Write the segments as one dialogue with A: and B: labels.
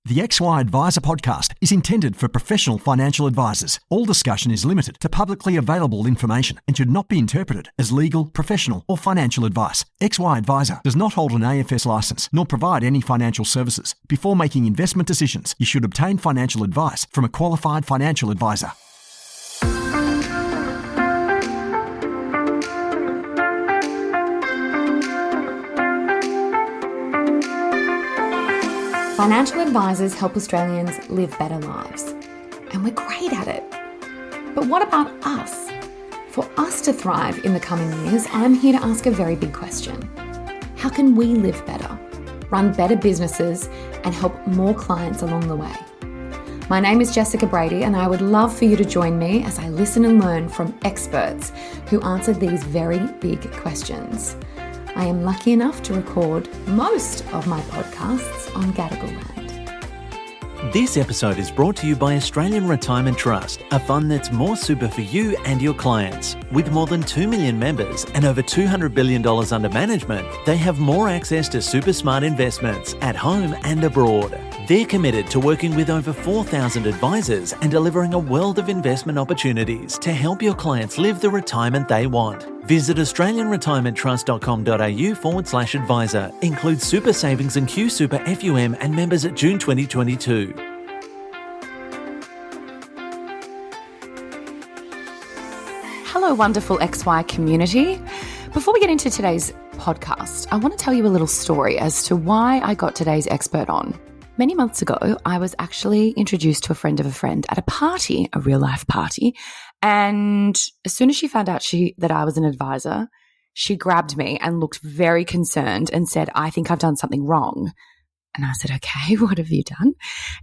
A: The XY Advisor podcast is intended for professional financial advisors. All discussion is limited to publicly available information and should not be interpreted as legal, professional, or financial advice. XY Advisor does not hold an AFS license nor provide any financial services. Before making investment decisions, you should obtain financial advice from a qualified financial advisor.
B: Financial advisors help Australians live better lives, and we're great at it. But what about us? For us to thrive in the coming years, I'm here to ask a very big question. How can we live better, run better businesses, and help more clients along the way? My name is Jessica Brady, and I would love for you to join me as I listen and learn from experts who answer these very big questions. I am lucky enough to record most of my podcasts on Gadigal land.
C: This episode is brought to you by Australian Retirement Trust, a fund that's more super for you and your clients. With more than 2 million members and over $200 billion under management, they have more access to super smart investments at home and abroad. They're committed to working with over 4,000 advisors and delivering a world of investment opportunities to help your clients live the retirement they want. Visit australianretirementrust.com.au/advisor. Includes super savings and Q Super FUM and members at June 2022.
B: Hello, wonderful XY community. Before we get into today's podcast, I want to tell you a little story as to why I got today's expert on. Many months ago, I was actually introduced to a friend of a friend at a party, a real life party. And as soon as she found out that I was an advisor, she grabbed me and looked very concerned and said, "I think I've done something wrong." And I said, "Okay, what have you done?"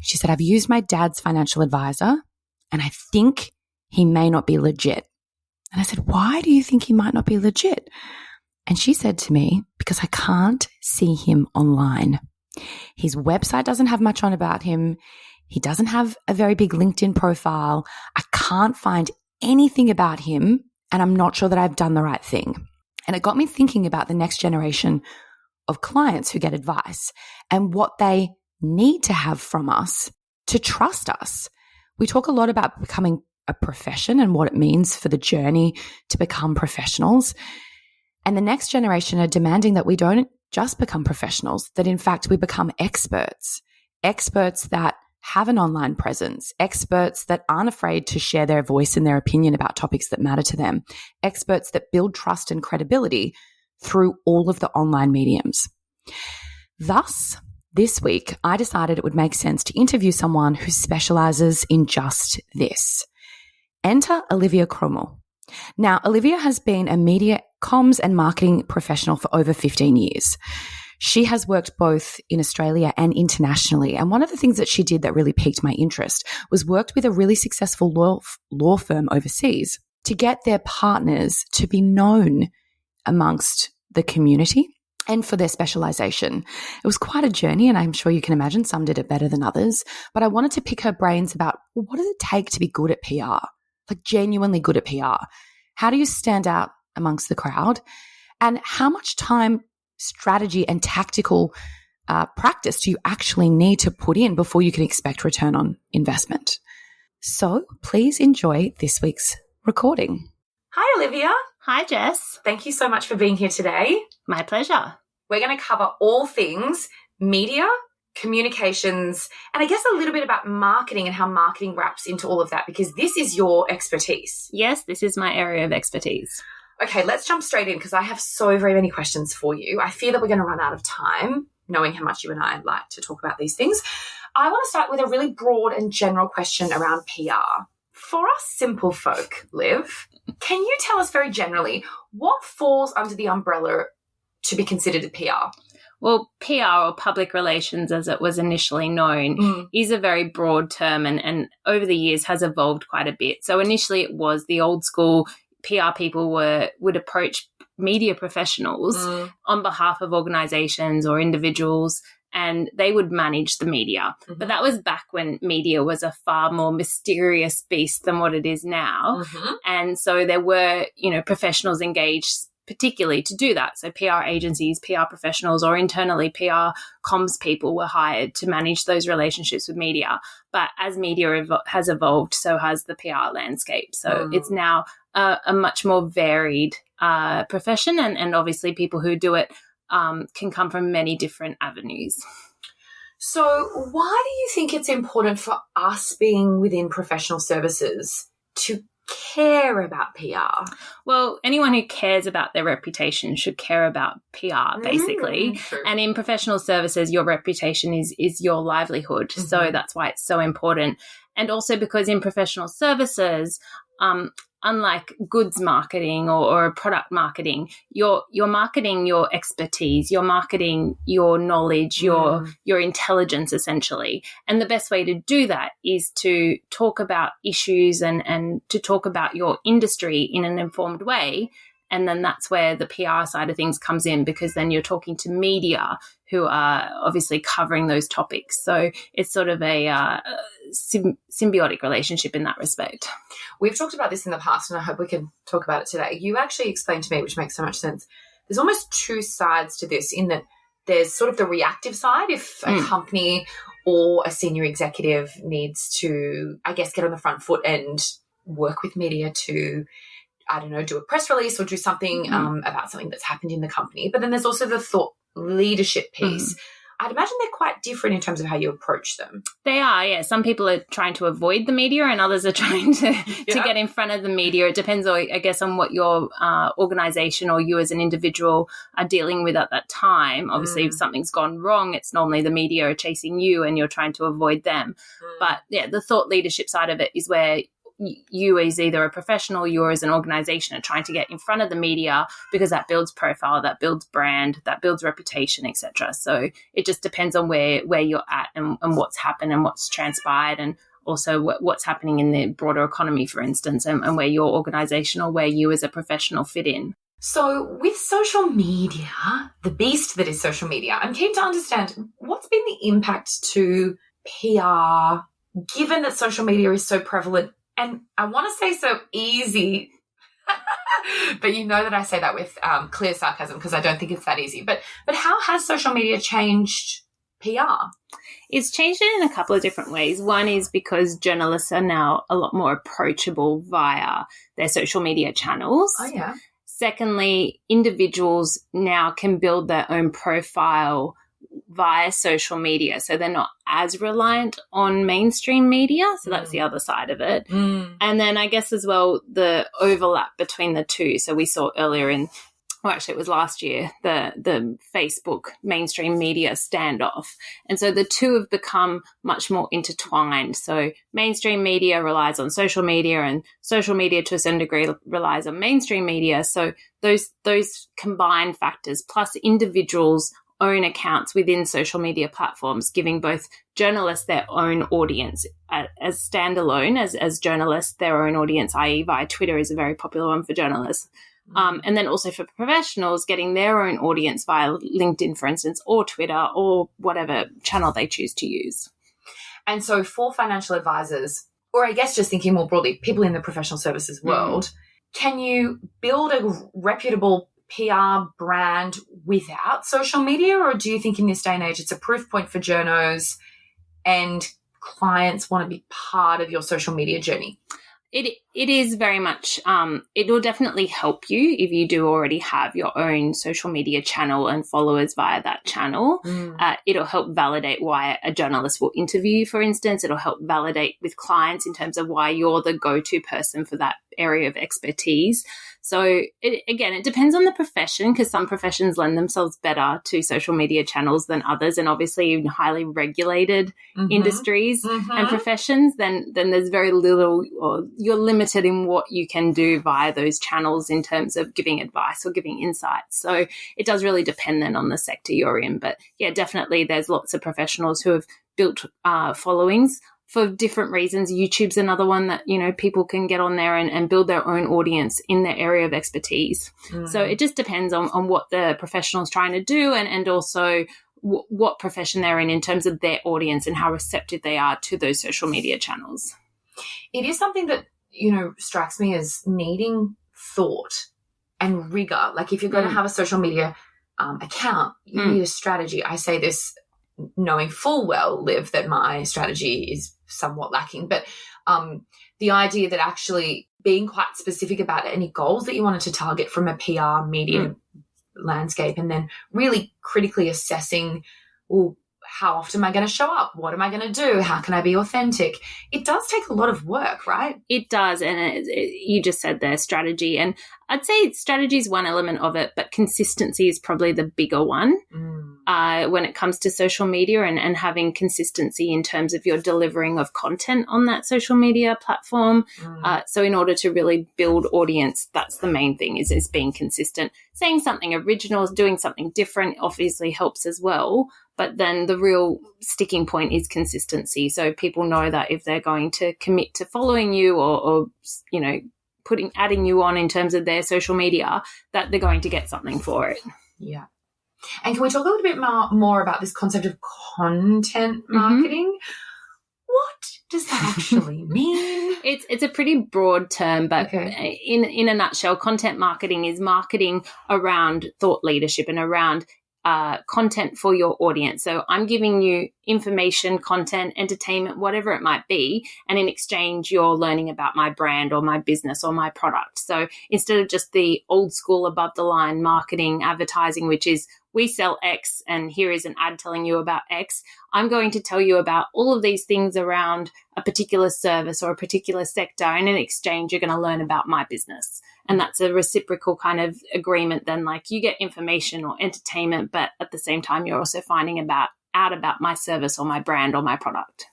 B: She said, "I've used my dad's financial advisor and I think he may not be legit." And I said, "Why do you think he might not be legit?" And she said to me, "Because I can't see him online. His website doesn't have much on about him. He doesn't have a very big LinkedIn profile. I can't find anything about him, and I'm not sure that I've done the right thing." And it got me thinking about the next generation of clients who get advice and what they need to have from us to trust us. We talk a lot about becoming a profession and what it means for the journey to become professionals. And the next generation are demanding that we don't just become professionals, that in fact we become experts that have an online presence, experts that aren't afraid to share their voice and their opinion about topics that matter to them, experts that build trust and credibility through all of the online mediums. Thus, this week, I decided it would make sense to interview someone who specializes in just this. Enter Olivia Kruimel. Now, Olivia has been a media, comms and marketing professional for over 15 years. She has worked both in Australia and internationally. And one of the things that she did that really piqued my interest was worked with a really successful law firm overseas to get their partners to be known amongst the community and for their specialization. It was quite a journey, and I'm sure you can imagine some did it better than others. But I wanted to pick her brains about, well, what does it take to be good at PR? Like genuinely good at PR. How do you stand out amongst the crowd? And how much time, strategy, and tactical practice do you actually need to put in before you can expect return on investment? So please enjoy this week's recording. Hi, Olivia.
D: Hi, Jess.
B: Thank you so much for being here today.
D: My pleasure.
B: We're going to cover all things media, communications, and I guess a little bit about marketing and how marketing wraps into all of that, because this is your expertise.
D: Yes, this is my area of expertise.
B: Okay, let's jump straight in because I have so very many questions for you. I fear that we're going to run out of time, knowing how much you and I like to talk about these things. I want to start with a really broad and general question around PR. For us simple folk, Liv, can you tell us very generally what falls under the umbrella to be considered a PR?
D: Well, PR, or public relations as it was initially known, is a very broad term and over the years has evolved quite a bit. So initially it was the old school PR people would approach media professionals on behalf of organizations or individuals, and they would manage the media. Mm-hmm. But that was back when media was a far more mysterious beast than what it is now. Mm-hmm. And so there were, professionals engaged particularly to do that. So PR agencies, PR professionals, or internally PR comms people were hired to manage those relationships with media. But as media has evolved, so has the PR landscape. So it's now a much more varied profession, and obviously people who do it can come from many different avenues.
B: So why do you think it's important for us being within professional services to care about PR?
D: Well, anyone who cares about their reputation should care about PR, basically.
B: True.
D: And in professional services, your reputation is your livelihood. So that's why it's so important. And also because in professional services, unlike goods marketing or product marketing, you're marketing your expertise, you're marketing your knowledge, your intelligence, essentially. And the best way to do that is to talk about issues and to talk about your industry in an informed way. And then that's where the PR side of things comes in, because then you're talking to media who are obviously covering those topics. So it's sort of a symbiotic relationship in that respect.
B: We've talked about this in the past, and I hope we can talk about it today. You actually explained to me, which makes so much sense, there's almost two sides to this, in that there's sort of the reactive side. If a company or a senior executive needs to, I guess, get on the front foot and work with media to, I don't know, do a press release or do something about something that's happened in the company. But then there's also the thought leadership piece. I'd imagine they're quite different in terms of how you approach them.
D: They are, yeah. Some people are trying to avoid the media and others are trying to get in front of the media. It depends, I guess, on what your organisation or you as an individual are dealing with at that time. Obviously, if something's gone wrong, it's normally the media are chasing you and you're trying to avoid them. But, yeah, the thought leadership side of it is where you as either a professional, you as an organisation are trying to get in front of the media, because that builds profile, that builds brand, that builds reputation, etc. So it just depends on where you're at and what's happened and what's transpired, and also what's happening in the broader economy, for instance, and where your organisation or where you as a professional fit in.
B: So with social media, the beast that is social media, I'm keen to understand what's been the impact to PR, given that social media is so prevalent. And I want to say so easy, but you know that I say that with clear sarcasm, because I don't think it's that easy. But how has social media changed PR?
D: It's changed it in a couple of different ways. One is because journalists are now a lot more approachable via their social media channels.
B: Oh, yeah.
D: Secondly, individuals now can build their own profile via social media, so they're not as reliant on mainstream media. So that's the other side of it. And then I guess as well the overlap between the two. So we saw earlier it was last year, the Facebook mainstream media standoff. And so the two have become much more intertwined. So mainstream media relies on social media, and social media to a certain degree relies on mainstream media. So those combined factors, plus individuals' own accounts within social media platforms, giving both journalists their own audience as standalone, as journalists, their own audience, i.e. via Twitter is a very popular one for journalists. And then also for professionals, getting their own audience via LinkedIn, for instance, or Twitter, or whatever channel they choose to use.
B: And so for financial advisors, or I guess just thinking more broadly, people in the professional services world, can you build a reputable PR brand without social media, or do you think in this day and age it's a proof point for journos and clients want to be part of your social media journey?
D: It is very much, it will definitely help you if you do already have your own social media channel and followers via that channel. It'll help validate why a journalist will interview you, for instance. It'll help validate with clients in terms of why you're the go-to person for that area of expertise. So it depends on the profession, because some professions lend themselves better to social media channels than others. And obviously in highly regulated industries and professions, then there's very little, or you're limited in what you can do via those channels in terms of giving advice or giving insights. So it does really depend then on the sector you're in. But yeah, definitely there's lots of professionals who have built followings for different reasons. YouTube's another one that, people can get on there and build their own audience in their area of expertise. So it just depends on what the professional is trying to do, and also what profession they're in terms of their audience and how receptive they are to those social media channels.
B: It is something that, strikes me as needing thought and rigor. Like if you're going to have a social media account, you need a strategy. I say this knowing full well, Liv, that my strategy is somewhat lacking. But the idea that actually being quite specific about any goals that you wanted to target from a PR media landscape, and then really critically assessing, well, how often am I going to show up? What am I going to do? How can I be authentic? It does take a lot of work, right?
D: It does. And you just said there, strategy. And I'd say strategy is one element of it, but consistency is probably the bigger one when it comes to social media and having consistency in terms of your delivering of content on that social media platform. So in order to really build audience, that's the main thing is being consistent. Saying something original, doing something different obviously helps as well. But then the real sticking point is consistency. So people know that if they're going to commit to following you or you know, adding you on in terms of their social media, that they're going to get something for it.
B: Yeah. And can we talk a little bit more about this concept of content marketing? What does that actually mean?
D: It's a pretty broad term, but in a nutshell, content marketing is marketing around thought leadership and around content for your audience. So I'm giving you information, content, entertainment, whatever it might be, and in exchange, you're learning about my brand or my business or my product. So instead of just the old school above the line marketing, advertising, which is we sell X and here is an ad telling you about X, I'm going to tell you about all of these things around a particular service or a particular sector, and in exchange, you're going to learn about my business. And that's a reciprocal kind of agreement then, like you get information or entertainment, but at the same time, you're also finding out about my service or my brand or my product.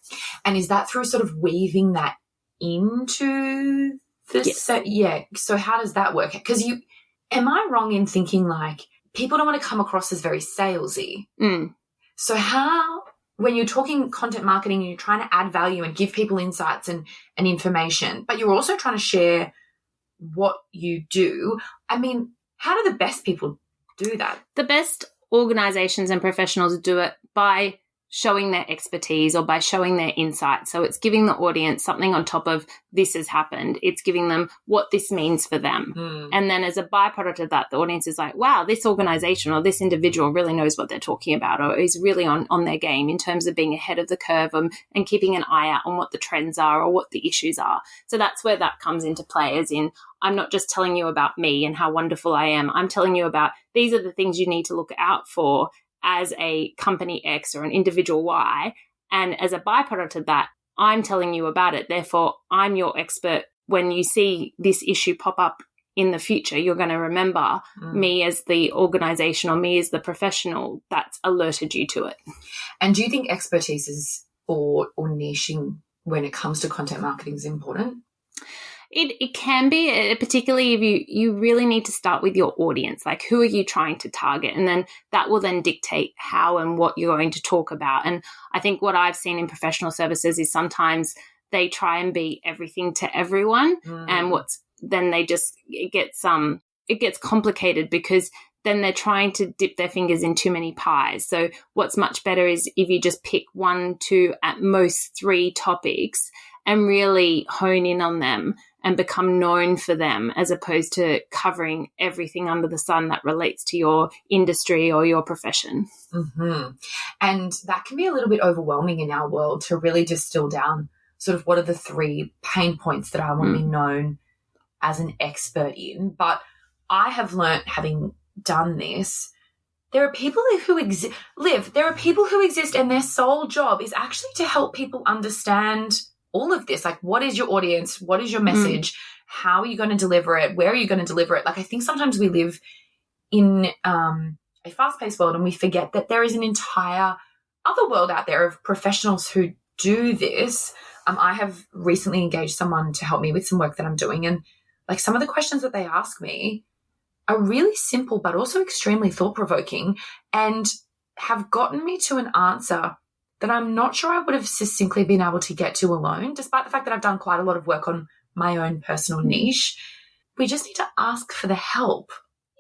B: And is that through sort of weaving that into the So how does that work? Because am I wrong in thinking like people don't want to come across as very salesy? So how, when you're talking content marketing and you're trying to add value and give people insights and information, but you're also trying to share what you do, I mean, how do the best people do that?
D: The best organizations and professionals do it by showing their expertise or by showing their insight. So it's giving the audience something on top of this has happened. It's giving them what this means for them. And then as a byproduct of that, the audience is like, wow, this organization or this individual really knows what they're talking about or is really on their game in terms of being ahead of the curve and keeping an eye out on what the trends are or what the issues are. So that's where that comes into play, as in I'm not just telling you about me and how wonderful I am. I'm telling you about these are the things you need to look out for as a company X or an individual Y. And as a byproduct of that, I'm telling you about it. Therefore, I'm your expert. When you see this issue pop up in the future, you're going to remember me as the organization or me as the professional that's alerted you to it.
B: And do you think expertise is or niching when it comes to content marketing is important?
D: It can be, particularly if you really need to start with your audience, like who are you trying to target? And then that will then dictate how and what you're going to talk about. And I think what I've seen in professional services is sometimes they try and be everything to everyone. And it gets complicated because then they're trying to dip their fingers in too many pies. So what's much better is if you just pick 1, 2, at most 3 topics and really hone in on them and become known for them, as opposed to covering everything under the sun that relates to your industry or your profession.
B: And that can be a little bit overwhelming in our world to really distill down sort of what are the 3 pain points that I want to be known as an expert in. But I have learnt, having done this, there are people who exist, and their sole job is actually to help people understand all of this. Like, what is your audience? What is your message? How are you going to deliver it? Where are you going to deliver it? Like, I think sometimes we live in a fast-paced world and we forget that there is an entire other world out there of professionals who do this. I have recently engaged someone to help me with some work that I'm doing, and like some of the questions that they ask me are really simple but also extremely thought-provoking and have gotten me to an answer that I'm not sure I would have succinctly been able to get to alone, despite the fact that I've done quite a lot of work on my own personal niche. We just need to ask for the help.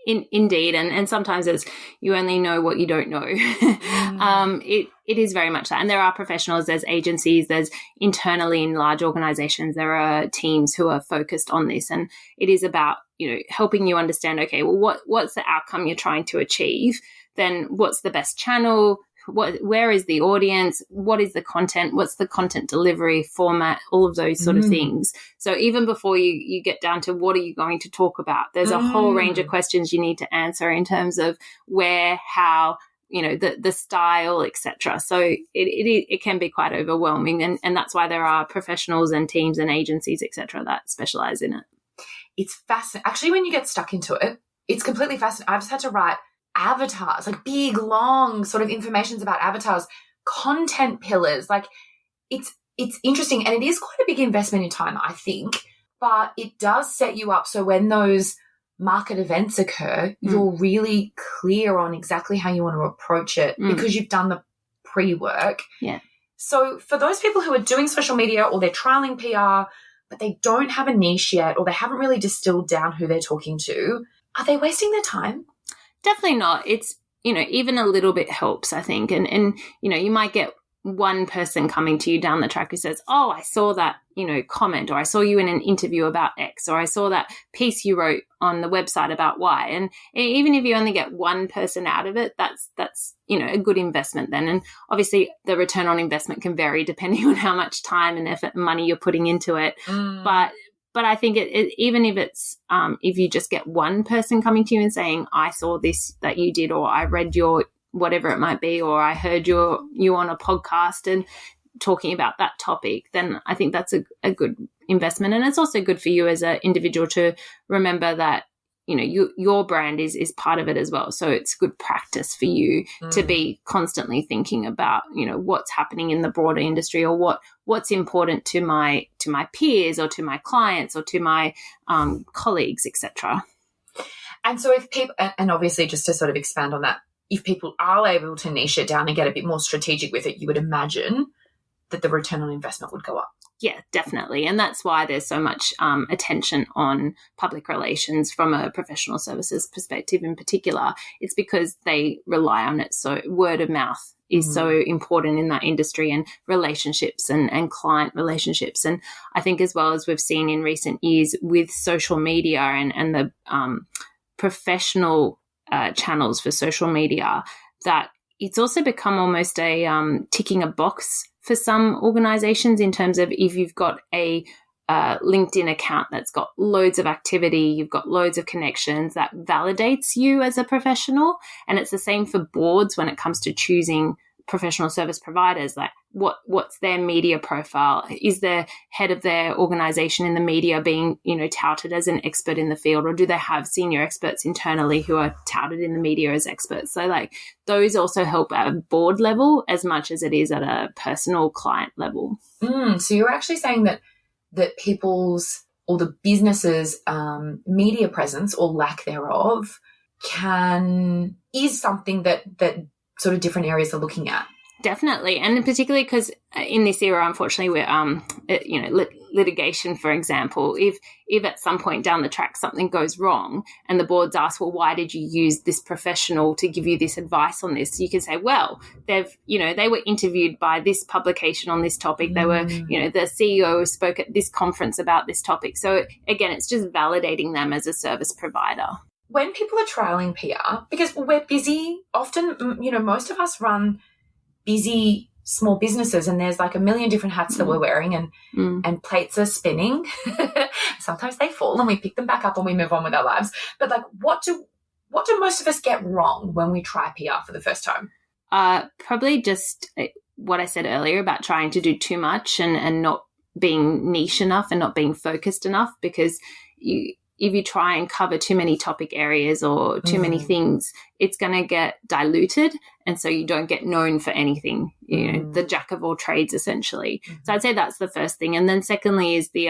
D: Indeed, and sometimes it's you only know what you don't know. It is very much that, and there are professionals, there's agencies, there's internally in large organizations, there are teams who are focused on this, and it is about helping you understand. Okay, well, what's the outcome you're trying to achieve? Then what's the best channel? Where is the audience? What is the content? What's the content delivery format? All of those sort of things. So even before you get down to what are you going to talk about, there's a whole range of questions you need to answer in terms of where, how, the style, etc. So it can be quite overwhelming, and that's why there are professionals and teams and agencies, etc., that specialize in it.
E: It's fascinating. Actually, when you get stuck into it, it's completely fascinating. I've just had to write avatars, like big, long sort of informations about avatars, content pillars. Like it's interesting, and it is quite a big investment in time, I think, but it does set you up so when those market events occur, you're really clear on exactly how you want to approach it because you've done the pre-work.
D: Yeah.
E: So for those people who are doing social media or they're trialing PR, but they don't have a niche yet or they haven't really distilled down who they're talking to, are they wasting their time?
D: Definitely not. It's, even a little bit helps, I think. And you might get one person coming to you down the track who says, oh, I saw that, comment, or I saw you in an interview about X, or I saw that piece you wrote on the website about Y. And even if you only get one person out of it, that's a good investment then. And obviously the return on investment can vary depending on how much time and effort and money you're putting into it. But I think it even if it's if you just get one person coming to you and saying, I saw this that you did, or I read your whatever it might be, or I heard you on a podcast and talking about that topic, then I think that's a good investment. And it's also good for you as an individual to remember that, your brand is part of it as well. So it's good practice for you to be constantly thinking about, what's happening in the broader industry, or what's important to my peers or to my clients or to my colleagues, etc.
E: And so if people, and obviously just to sort of expand on that, if people are able to niche it down and get a bit more strategic with it, you would imagine that the return on investment would go up.
D: Yeah, definitely. And that's why there's so much attention on public relations from a professional services perspective in particular. It's because they rely on it. So word of mouth is so important in that industry, and relationships and client relationships. And I think as well as we've seen in recent years with social media and the professional channels for social media, that it's also become almost a ticking a box for some organizations in terms of if you've got a LinkedIn account that's got loads of activity, you've got loads of connections, that validates you as a professional. And it's the same for boards when it comes to choosing professional service providers. Like what's their media profile? Is the head of their organization in the media being, touted as an expert in the field, or do they have senior experts internally who are touted in the media as experts? So like those also help at a board level as much as it is at a personal client level.
E: So you're actually saying that people's or the businesses' media presence or lack thereof is something that sort of different areas are looking at.
D: Definitely. And particularly because in this era, unfortunately, we're, litigation, for example, if at some point down the track something goes wrong and the boards ask, well, why did you use this professional to give you this advice on this? You can say, well, they were interviewed by this publication on this topic. They were, the CEO spoke at this conference about this topic. So again, it's just validating them as a service provider.
E: When people are trialing PR, because we're busy, often, most of us run busy small businesses and there's like a million different hats that we're wearing and plates are spinning. Sometimes they fall and we pick them back up and we move on with our lives. But like, what do most of us get wrong when we try PR for the first time?
D: Probably just what I said earlier about trying to do too much and not being niche enough and not being focused enough, because if you try and cover too many topic areas or too many things, it's going to get diluted. And so you don't get known for anything, the jack of all trades, essentially. So I'd say that's the first thing. And then secondly is the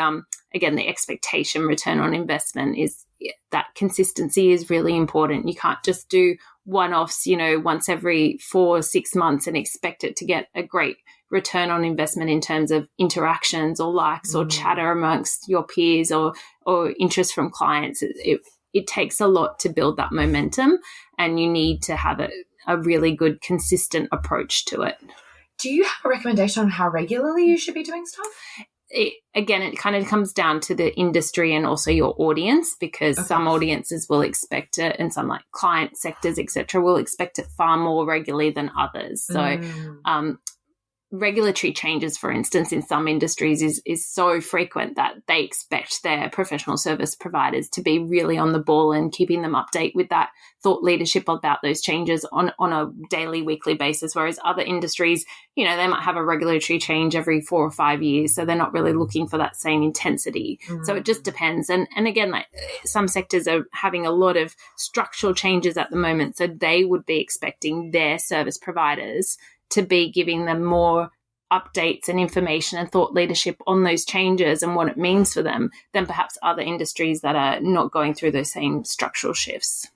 D: expectation return on investment is that consistency is really important. You can't just do one-offs, once every 4 or 6 months and expect it to get a great return on investment in terms of interactions or likes or chatter amongst your peers or interest from clients. it takes a lot to build that momentum, and you need to have a really good, consistent approach to it.
E: Do you have a recommendation on how regularly you should be doing stuff?
D: It kind of comes down to the industry and also your audience, because some audiences will expect it, and some like client sectors, etc., will expect it far more regularly than others. So regulatory changes, for instance, in some industries is so frequent that they expect their professional service providers to be really on the ball and keeping them update with that thought leadership about those changes on a daily, weekly basis. Whereas other industries, you know, they might have a regulatory change every 4 or 5 years, so they're not really looking for that same intensity. So it just depends. And again, like some sectors are having a lot of structural changes at the moment, so they would be expecting their service providers to be giving them more updates and information and thought leadership on those changes and what it means for them than perhaps other industries that are not going through those same structural shifts.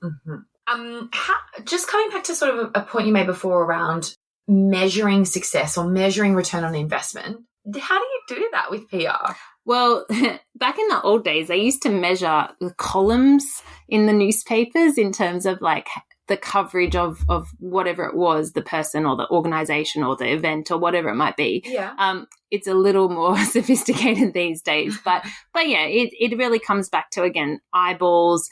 E: Just coming back to sort of a point you made before around measuring success or measuring return on investment, how do you do that with PR?
D: Well, back in the old days, they used to measure the columns in the newspapers in terms of like the coverage of whatever it was, the person or the organization or the event or whatever it might be.
E: Yeah.
D: It's a little more sophisticated these days. But yeah, it really comes back to, again, eyeballs,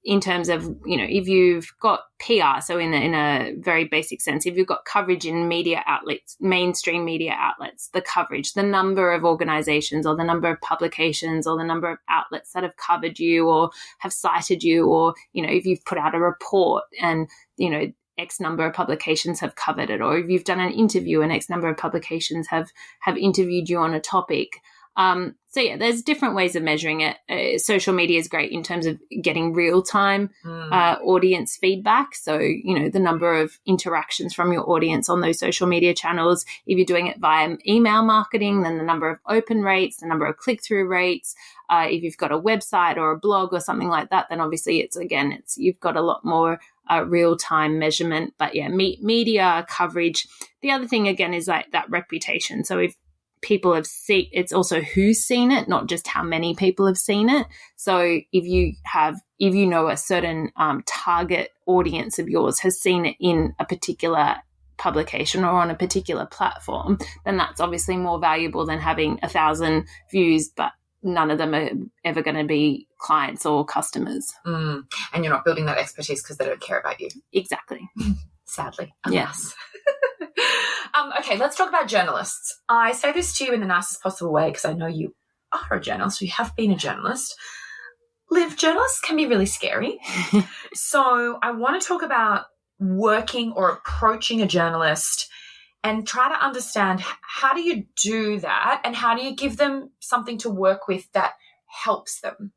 D: in terms of, you know, if you've got PR, so in a very basic sense, if you've got coverage in media outlets, mainstream media outlets, the coverage, the number of organizations or the number of publications or the number of outlets that have covered you or have cited you, or, you know, if you've put out a report and, you know, X number of publications have covered it, or if you've done an interview and X number of publications have interviewed you on a topic. So yeah, there's different ways of measuring it. Social media is great in terms of getting real-time audience feedback. So, you know, the number of interactions from your audience on those social media channels. If you're doing it via email marketing, then the number of open rates, the number of click-through rates. If you've got a website or a blog or something like that, then obviously you've got a lot more real-time measurement. But yeah, media coverage. The other thing, again, is like that reputation. So if people have seen, it's also who's seen it, not just how many people have seen it. So if you know a certain target audience of yours has seen it in a particular publication or on a particular platform, then that's obviously more valuable than having 1,000 views, but none of them are ever going to be clients or customers.
E: And you're not building that expertise because they don't care about you.
D: Exactly.
E: Sadly.
D: Yes.
E: Okay, let's talk about journalists. I say this to you in the nicest possible way because I know you are a journalist, you have been a journalist. Liv, journalists can be really scary. So I want to talk about working or approaching a journalist and try to understand how do you do that and how do you give them something to work with that helps them?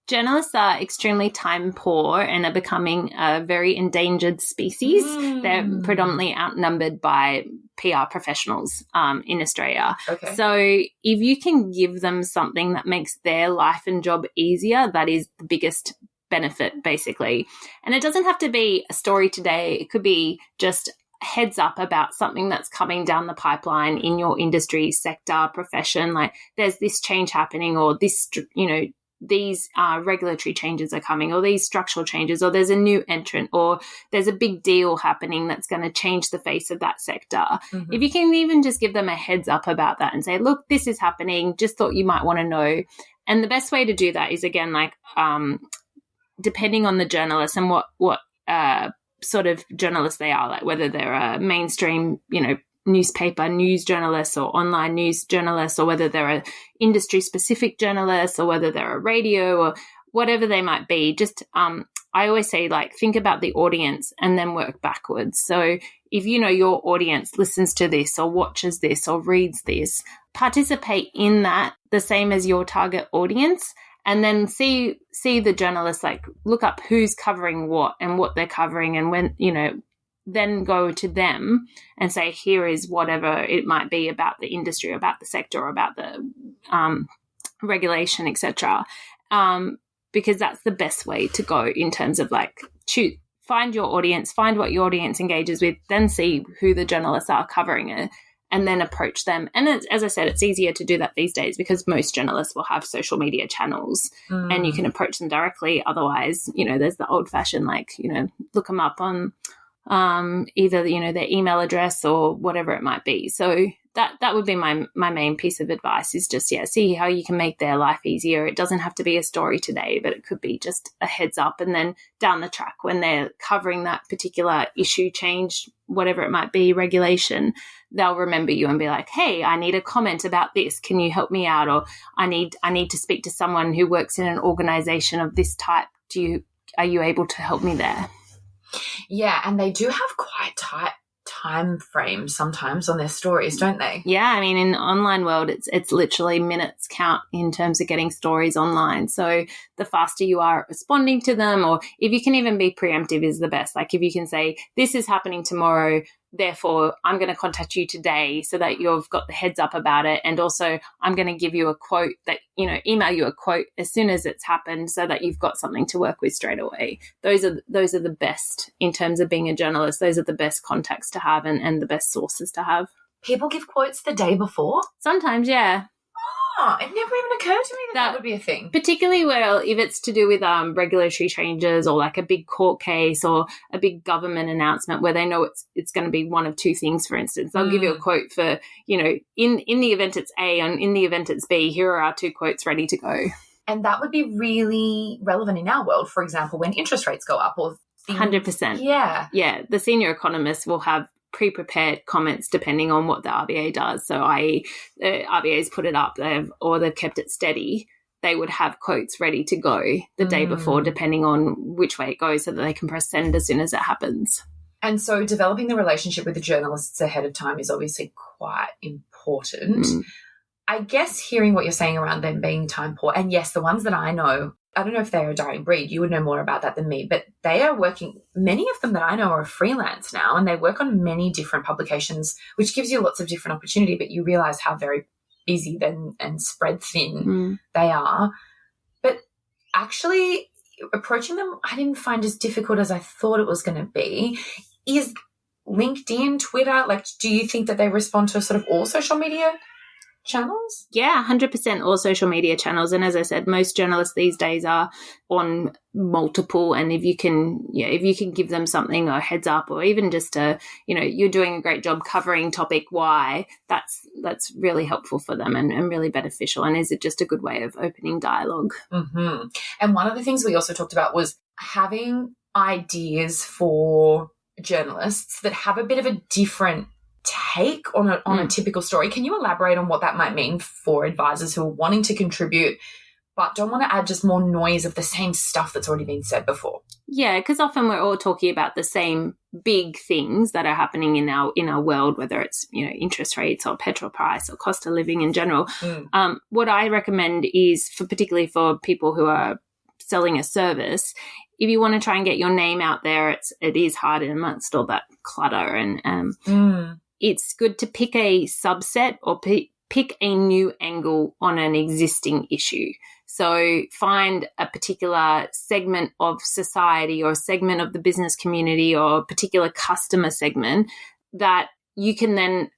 D: Journalists are extremely time poor and are becoming a very endangered species. They're predominantly outnumbered by PR professionals in Australia.
E: Okay.
D: So if you can give them something that makes their life and job easier, that is the biggest benefit, basically. And it doesn't have to be a story today. It could be just heads up about something that's coming down the pipeline in your industry, sector, profession. Like there's this change happening, or this, you know, these regulatory changes are coming, or these structural changes, or there's a new entrant, or there's a big deal happening that's going to change the face of that sector. If you can even just give them a heads up about that and say, look, this is happening, just thought you might want to know. And the best way to do that is, again, like depending on the journalist and what sort of journalist they are, like whether they're a mainstream, you know, newspaper news journalists or online news journalists, or whether they're a industry specific journalists, or whether they're a radio or whatever they might be. Just I always say, like, think about the audience and then work backwards. So if you know your audience listens to this or watches this or reads this, participate in that the same as your target audience, and then see the journalists, like look up who's covering what and what they're covering, and when, you know, then go to them and say, here is whatever it might be about the industry, or about the sector, or about the regulation, etc. Because that's the best way to go in terms of like find your audience, find what your audience engages with, then see who the journalists are covering it, and then approach them. And as I said, it's easier to do that these days because most journalists will have social media channels and you can approach them directly. Otherwise, there's the old fashioned, look them up on either, their email address or whatever it might be. So that would be my main piece of advice is just, see how you can make their life easier. It doesn't have to be a story today, but it could be just a heads up. And then down the track when they're covering that particular issue, change, whatever it might be, regulation, they'll remember you and be like, hey, I need a comment about this. Can you help me out? Or I need to speak to someone who works in an organization of this type. Are you able to help me there?
E: Yeah, and they do have quite tight time frames sometimes on their stories, don't they?
D: Yeah, I mean, in the online world, it's literally minutes count in terms of getting stories online. So the faster you are at responding to them, or if you can even be preemptive is the best. Like if you can say, this is happening tomorrow, therefore I'm going to contact you today so that you've got the heads up about it. And also I'm going to give you a quote that, email you a quote as soon as it's happened so that you've got something to work with straight away. Those are the best in terms of being a journalist. Those are the best contacts to have and the best sources to have.
E: People give quotes the day before?
D: Sometimes, yeah.
E: Oh, it never even occurred to me that would be a thing.
D: Particularly if it's to do with regulatory changes or like a big court case or a big government announcement where they know it's going to be one of two things, for instance. They'll give you a quote for, in the event it's A and in the event it's B, here are our two quotes ready to go.
E: And that would be really relevant in our world, for example, when interest rates go up or
D: 100%.
E: Yeah.
D: Yeah. The senior economists will have pre-prepared comments depending on what the RBA does. So i.e. the RBA's put it up they've kept it steady. They would have quotes ready to go the day before depending on which way it goes so that they can press send as soon as it happens.
E: And so developing the relationship with the journalists ahead of time is obviously quite important. I guess hearing what you're saying around them being time poor, and yes, the ones that I know, I don't know if they're a dying breed. You would know more about that than me, but they are working, many of them that I know are freelance now and they work on many different publications, which gives you lots of different opportunity, but you realize how very busy and spread thin they are. But actually approaching them, I didn't find as difficult as I thought it was going to be. Is LinkedIn, Twitter, do you think that they respond to sort of all social media channels?
D: Yeah, 100% all social media channels. And as I said, most journalists these days are on multiple. And if you can give them something or heads up or even just you're doing a great job covering topic Y, that's really helpful for them and really beneficial. And is it just a good way of opening dialogue?
E: Mm-hmm. And one of the things we also talked about was having ideas for journalists that have a bit of a different take on a typical story. Can you elaborate on what that might mean for advisors who are wanting to contribute but don't want to add just more noise of the same stuff that's already been said before?
D: Yeah, because often we're all talking about the same big things that are happening in our world, whether it's interest rates or petrol price or cost of living in general. What I recommend is particularly for people who are selling a service, if you want to try and get your name out there, it is hard amongst all that clutter and it's good to pick a subset or pick a new angle on an existing issue. So find a particular segment of society or segment of the business community or a particular customer segment that you can then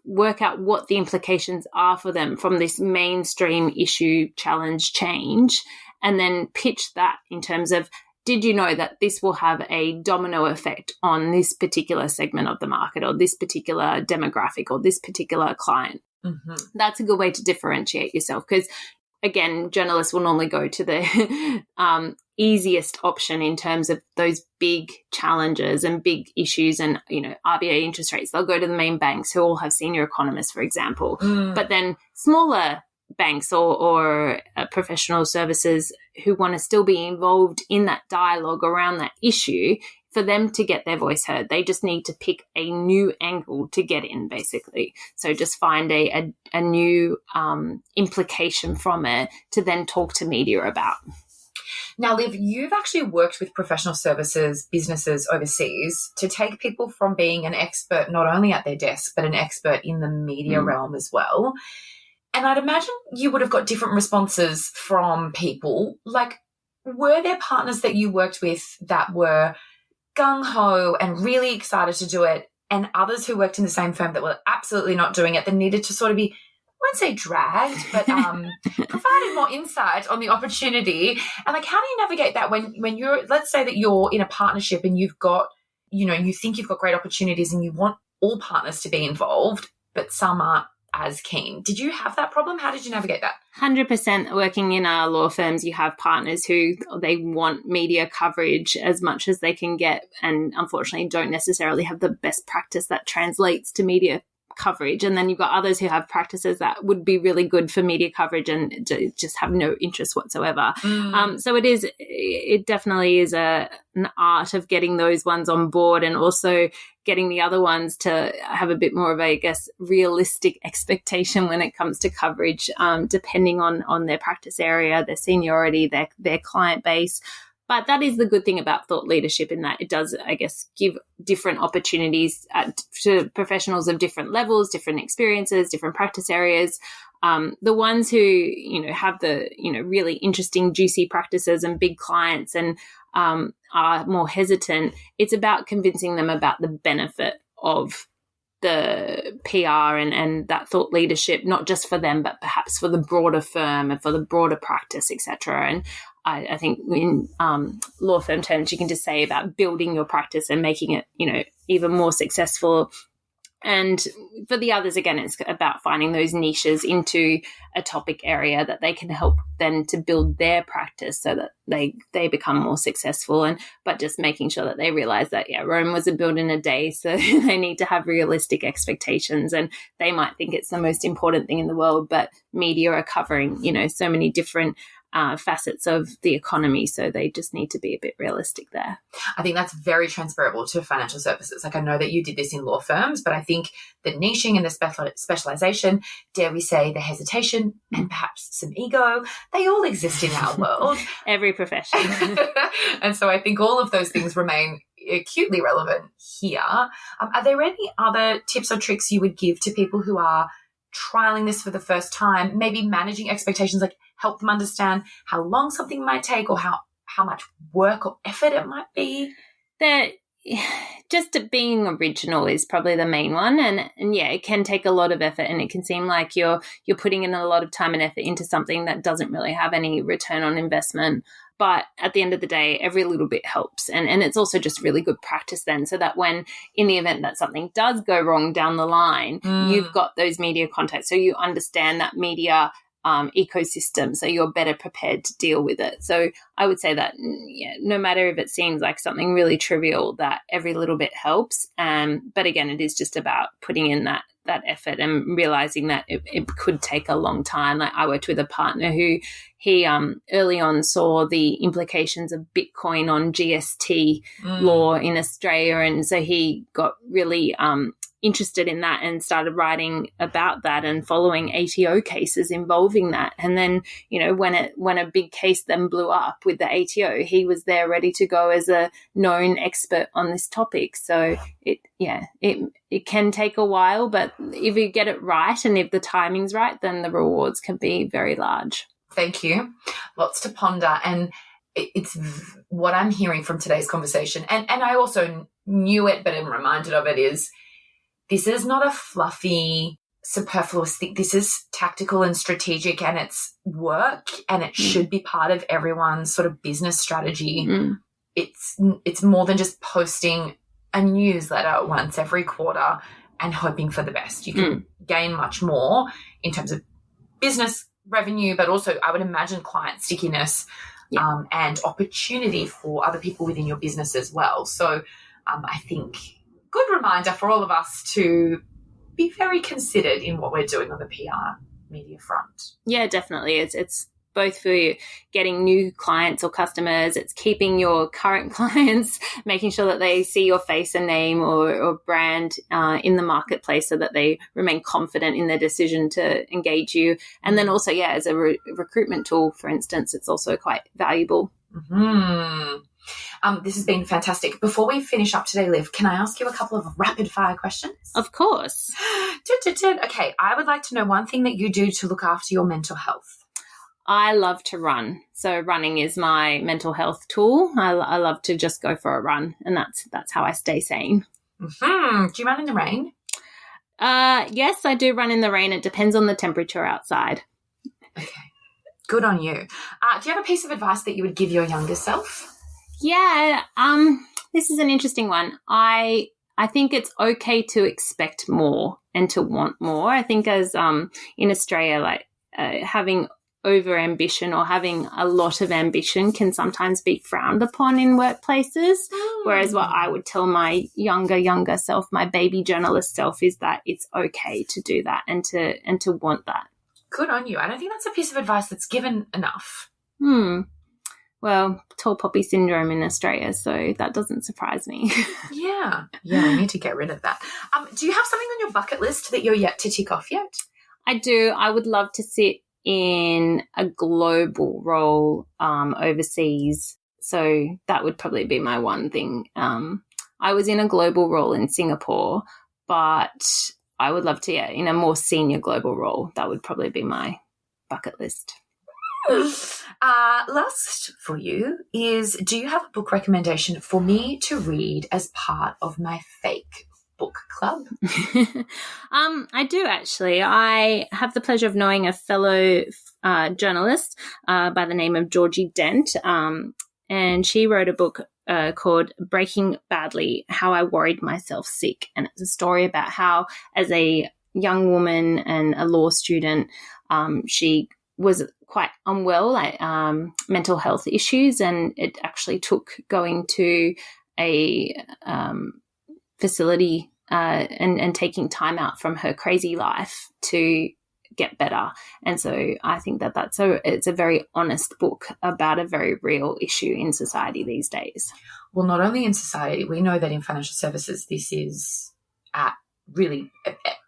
D: work out what the implications are for them from this mainstream issue, challenge, change, and then pitch that in terms of, did you know that this will have a domino effect on this particular segment of the market or this particular demographic or this particular client? Mm-hmm. That's a good way to differentiate yourself because, again, journalists will normally go to the easiest option in terms of those big challenges and big issues and, RBA interest rates. They'll go to the main banks who all have senior economists, for example. But then smaller banks or professional services who want to still be involved in that dialogue around that issue, for them to get their voice heard, they just need to pick a new angle to get in, basically. So just find a new implication from it to then talk to media about.
E: Now, Liv, you've actually worked with professional services businesses overseas to take people from being an expert not only at their desk, but an expert in the media realm as well. And I'd imagine you would have got different responses from people. Were there partners that you worked with that were gung-ho and really excited to do it, and others who worked in the same firm that were absolutely not doing it, that needed to sort of be, I won't say dragged, but provided more insight on the opportunity. And like, how do you navigate that when you're, let's say that you're in a partnership and you've got, you think you've got great opportunities and you want all partners to be involved, but some aren't as keen. Did you have that problem? How did you navigate that?
D: 100%. Working in our law firms, you have partners who they want media coverage as much as they can get, and unfortunately don't necessarily have the best practice that translates to media coverage. And then you've got others who have practices that would be really good for media coverage and just have no interest whatsoever. So it definitely is an art of getting those ones on board, and also getting the other ones to have a bit more of a, I guess, realistic expectation when it comes to coverage, depending on their practice area, their seniority, their client base. But that is the good thing about thought leadership, in that it does, I guess, give different opportunities to professionals of different levels, different experiences, different practice areas. The ones who, have the, really interesting, juicy practices and big clients and are more hesitant, it's about convincing them about the benefit of the PR and that thought leadership, not just for them, but perhaps for the broader firm and for the broader practice, etc. And I think in law firm terms, you can just say about building your practice and making it, even more successful. And for the others, again, it's about finding those niches into a topic area that they can help then to build their practice so that they become more successful. But just making sure that they realize that, Rome wasn't built in a day, so they need to have realistic expectations. And they might think it's the most important thing in the world, but media are covering, so many different facets of the economy. So they just need to be a bit realistic there.
E: I think that's very transferable to financial services. Like, I know that you did this in law firms, but I think the niching and the specialization, dare we say the hesitation and perhaps some ego, they all exist in our world.
D: Every profession.
E: And so I think all of those things remain acutely relevant here. Are there any other tips or tricks you would give to people who are trialing this for the first time, maybe managing expectations, like help them understand how long something might take or how much work or effort it might be?
D: Just being original is probably the main one. And it can take a lot of effort, and it can seem like you're putting in a lot of time and effort into something that doesn't really have any return on investment. But at the end of the day, every little bit helps. And it's also just really good practice then, so that when in the event that something does go wrong down the line, you've got those media contacts. So you understand that media ecosystem, so you're better prepared to deal with it. So I would say that, no matter if it seems like something really trivial, that every little bit helps. But again, it is just about putting in that effort and realizing that it could take a long time. Like, I worked with a partner who he early on saw the implications of Bitcoin on GST law in Australia, and so he got really interested in that and started writing about that and following ATO cases involving that. And then, when a big case then blew up with the ATO, he was there ready to go as a known expert on this topic. So it can take a while, but if you get it right and if the timing's right, then the rewards can be very large.
E: Thank you. Lots to ponder. And it's what I'm hearing from today's conversation. And I also knew it, but I'm reminded of it, is this is not a fluffy, superfluous thing. This is tactical and strategic, and it's work, and it should be part of everyone's sort of business strategy. It's more than just posting a newsletter once every quarter and hoping for the best. You can gain much more in terms of business revenue, but also I would imagine client stickiness and opportunity for other people within your business as well. So I think good reminder for all of us to be very considered in what we're doing on the PR media front.
D: Yeah, definitely. It's both for getting new clients or customers. It's keeping your current clients, making sure that they see your face and name or brand in the marketplace, so that they remain confident in their decision to engage you. And then also, as a recruitment tool, for instance, it's also quite valuable.
E: This has been fantastic. Before we finish up today, Liv, can I ask you a couple of rapid fire questions?
D: Of course.
E: Okay, I would like to know one thing that you do to look after your mental health.
D: I love to run. So running is my mental health tool. I love to just go for a run, and that's how I stay sane.
E: Mm-hmm. Do you run in the rain?
D: Yes, I do run in the rain. It depends on the temperature outside.
E: Okay. Good on you. Do you have a piece of advice that you would give your younger self?
D: Yeah, this is an interesting one. I think it's okay to expect more and to want more. I think as in Australia, like having over ambition or having a lot of ambition can sometimes be frowned upon in workplaces. Whereas what I would tell my younger self, my baby journalist self, is that it's okay to do that and to want that.
E: Good on you. I don't think that's a piece of advice that's given enough.
D: Well, tall poppy syndrome in Australia, so that doesn't surprise me.
E: Yeah, we need to get rid of that. Do you have something on your bucket list that you're yet to tick off yet?
D: I do. I would love to sit in a global role overseas. So that would probably be my one thing. I was in a global role in Singapore, but I would love to, in a more senior global role. That would probably be my bucket list.
E: Last for you is, do you have a book recommendation for me to read as part of my fake book club?
D: I do actually. I have the pleasure of knowing a fellow journalist by the name of Georgie Dent, and she wrote a book called Breaking Badly, How I Worried Myself Sick. And it's a story about how, as a young woman and a law student, she was quite unwell, like mental health issues, and it actually took going to a facility and taking time out from her crazy life to get better. And so I think that it's a very honest book about a very real issue in society these days.
E: Well, not only in society, we know that in financial services this is at really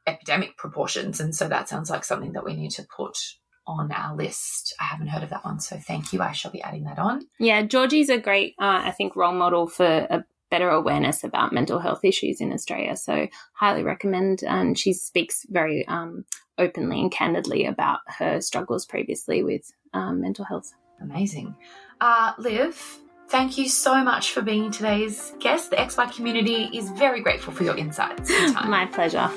E: epidemic proportions, and so that sounds like something that we need to put on our list. I haven't heard of that one, so thank you. I shall be adding that on.
D: Yeah, Georgie's a great, I think, role model for a better awareness about mental health issues in Australia, so highly recommend. And she speaks very openly and candidly about her struggles previously with mental health.
E: Amazing. Liv, thank you so much for being today's guest. The XY community is very grateful for your insights and time.
D: My pleasure.